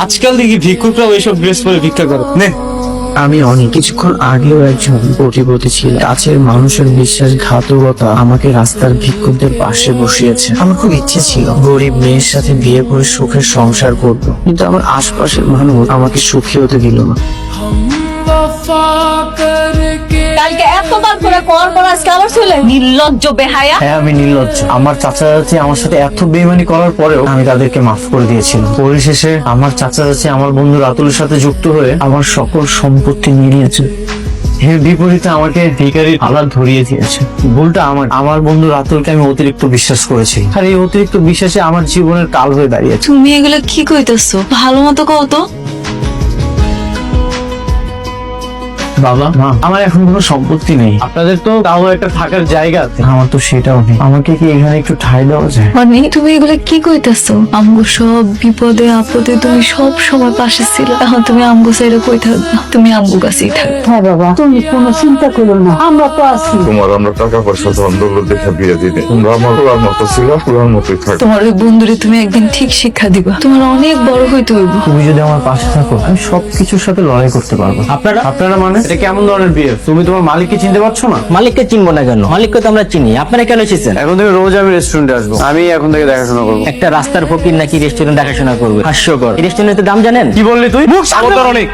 আজকাল দেখি ভিক্ষুকরাও এইসব ড্রেস পরে ভিক্ষা করে। নে আমি অনেক কিছুক্ষণ আগেও একজন কোটিপতি ছিল, কাছের মানুষের বিশ্বাসঘাতকতা আমাকে রাস্তার ভিক্ষুকদের পাশে বসিয়েছে। আমার খুব ইচ্ছে ছিল গরিব মেয়ের সাথে বিয়ে করে সুখের সংসার করব, কিন্তু আমার আশপাশের মানুষ আমাকে সুখী হতে দিল না। কালকে এতবার করে কল করা আজকে আবার চলে নির্লজ্জ বেহায়া। হ্যাঁ, আমি নির্লজ্জ। আমার চাচা চাচি আমার সাথে এত বেইমানি করার পরেও আমি তাদেরকে মাফ করে দিয়েছিলাম। পরিশেষে আমার চাচা চাচি আমার বন্ধু রাতুলের সাথে যুক্ত হয়ে আমার সকল সম্পত্তি নিয়ে নিয়েছে। এর বিপরীতে আমাকে ভিখারির আলাদ ধরিয়ে দিয়েছে। ভুলটা আমার বন্ধু রাতুলকে আমি অতিরিক্ত বিশ্বাস করেছি, আর এই অতিরিক্ত বিশ্বাসে আমার জীবনের কাল হয়ে দাঁড়িয়েছে। তুমি এগুলো কি কইতেছো? ভালো মতো কও তো। বাবা মা, আমার এখন কোনো সম্পত্তি নেই। আপনাদের তো তাও একটা থাকার জায়গা আছে, আমার তো সেটাও নেই। আমাকে কি এখানে একটু ঠাঁই দেওয়া যায়? মানে তুমি এগুলো কি কইতেছো? আমগো সব বিপদে আপদে তুমি সব সময় পাশে ছিল, এখন তুমি আমগো সাইডে কই থাকবা? তুমি আমগো কাছেই থাকবা। হ্যাঁ বাবা, তুমি কোনো চিন্তা করো না, আমরা তো আছি। তোমার আমরা টাকা পয়সা ধন দৌলত দেখে বিয়ে দিবে। তোমরা আমার পুরার মতো ছিল, পুরার মতোই থাকবে। তোমার ওই বন্ধুরে তুমি একদিন ঠিক শিক্ষা দিবা, তোমার অনেক বড় হইতে হইব। তুমি যদি আমার পাশে থাকো, আমি সবকিছুর সাথে লড়াই করতে পারবো। আপনারা মানে এটা কেমন ধরনের বিয়ে? তুমি তোমার মালিককে চিনতে পারছো না? মালিককে চিনবো না কেন? মালিককে তো আমরা চিনি। আপনারা কেন এসেছেন? এখন থেকে রোজ আমি রেস্টুরেন্টে আসবো, আমি এখন থেকে দেখাশোনা করবো। একটা রাস্তার ফকির নাকি রেস্টুরেন্ট দেখাশোনা করবে? হাস্যকর। এই রেস্টুরেন্টের দাম জানেন? কি বললি তুই? সাবধান অনেক।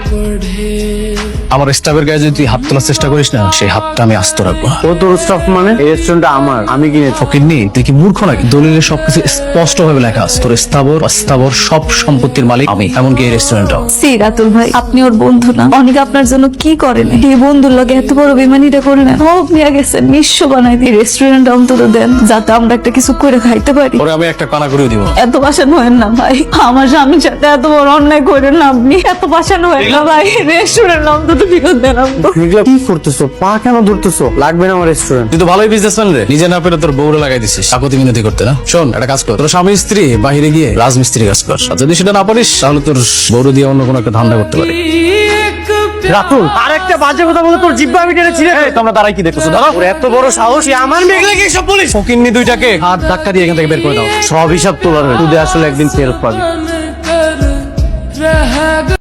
আমার স্টাফের গায়ে যদি তুই হাত তোলার চেষ্টা করিস না, সেই হাতটা আমি আস্ত রাখবো। ও তোর স্টাফ মানে? এই রেস্টুরেন্টটা আমার, আমি কিনেছি। ফকিন্নি, তুই কি মূর্খ নাকি? দলিলে সবকিছু স্পষ্ট ভাবে লেখা আছে, তোর স্থাবর অস্থাবর সব সম্পত্তির মালিক আমি, এমনকি এই রেস্টুরেন্টটাও। সি রাতুল ভাই, আপনি ওর বন্ধু না? অনেক আপনার জন্য কি করেন? এই বন্ধুর লগে এত বড় বেমানিটা করলেন। সব নিয়ে গেছেন, নিঃস্ব বানাই দিয়ে রেস্টুরেন্ট অন্তত দেন, যাতে আমরা একটা কিছু করে খাইতে পারি। পরে আমি একটা কানা করে দিব। এত বাসান হয়েন না ভাই, আমার স্বামীর সাথে এত বড় অন্যায় করেন না আপনি। এত বাসান হয়েন না ভাই, রেস্টুরেন্ট অন্তত ফিরত দেন। এগুলো কি করতেছো? পা কেন ধরতেছো? লাগবে না আমার রেস্টুরেন্ট। তুই তো ভালোই বিজনেসম্যান রে, নিজে না পেরে তোর বউরে লাগাই দিছিস কাকতি মিনতি করতে। না শোন, একটা কাজ কর, তোর স্বামী স্ত্রী বাহিরে গিয়ে রাজমিস্ত্রি কাজ কর। আর যদি সেটা না পারিস, তাহলে তোর বউরে দিয়ে অন্য কোনো একটা ধান্দা করতে পারি। রাতুল, আর একটা বাজে কথা বলে তোর জিব্বা আমি টেনে ছিঁড়ে। তোমরা দাঁড়াই কি দেখতেছো? দাঁড়াও। ওর এত বড় সাহস, আমার মেঘলে কি সব পুলিশ? ফকিন্নি দুইটাকে হাত ধাক্কা দিয়ে এখান থেকে বের করে দাও। সব হিসাব তোলার, তুই আসলে একদিন ফেরত পাবি।